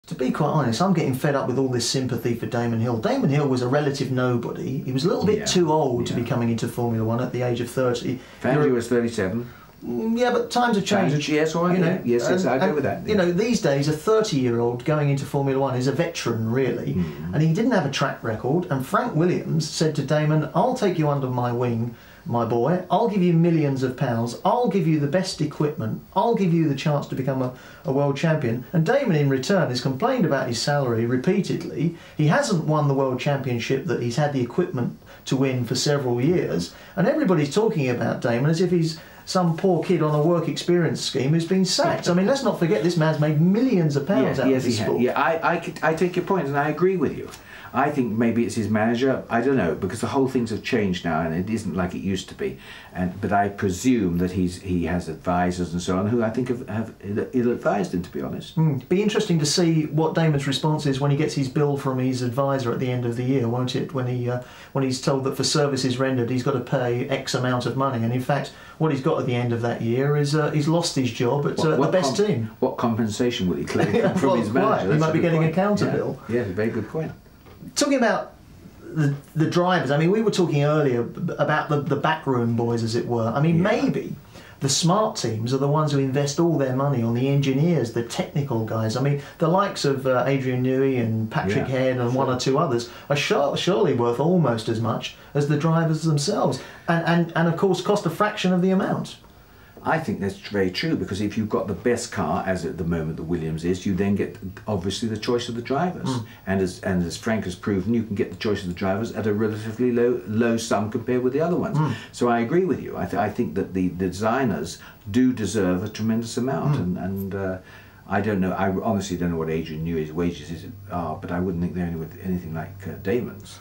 To be quite honest, I'm getting fed up with all this sympathy for Damon Hill. Damon Hill was a relative nobody. He was a little bit too old to be coming into Formula One at the age of 30. Fangio was 37. Yeah, but times have changed. Yes, all right, you know, yes, I agree with that. You know, these days a 30-year-old going into Formula One is a veteran, really, and he didn't have a track record. And Frank Williams said to Damon, "I'll take you under my wing, my boy. I'll give you millions of pounds. I'll give you the best equipment. I'll give you the chance to become a world champion." And Damon, in return, has complained about his salary repeatedly. He hasn't won the world championship that he's had the equipment to win for several years, and everybody's talking about Damon as if he's some poor kid on a work experience scheme who's been sacked. I mean, let's not forget this man's made millions of pounds out of this sport. Yeah, I take your point, and I agree with you. I think maybe it's his manager. I don't know, because the whole things have changed now, and it isn't like it used to be. But I presume that he has advisors and so on who I think have ill-advised him, to be honest. Be interesting to see what Damon's response is when he gets his bill from his advisor at the end of the year, won't it? When he's told that for services rendered he's got to pay X amount of money, and in fact what he's got at the end of that year is he's lost his job at the best team. What compensation will he claim from his manager? He might be getting a counter bill. Yeah, very good point. Talking about the drivers, I mean, we were talking earlier about the backroom boys, as it were. I mean, maybe the smart teams are the ones who invest all their money on the engineers, the technical guys. I mean, the likes of Adrian Newey and Patrick Head and one or two others are surely worth almost as much as the drivers themselves, and of course cost a fraction of the amount. I think that's very true, because if you've got the best car, as at the moment the Williams is, you then get obviously the choice of the drivers. And as Frank has proven, you can get the choice of the drivers at a relatively low sum compared with the other ones. So I agree with you. I think that the designers do deserve a tremendous amount, and I don't know. I honestly don't know what Adrian Newey's wages are, but I wouldn't think they're anything like Damon's.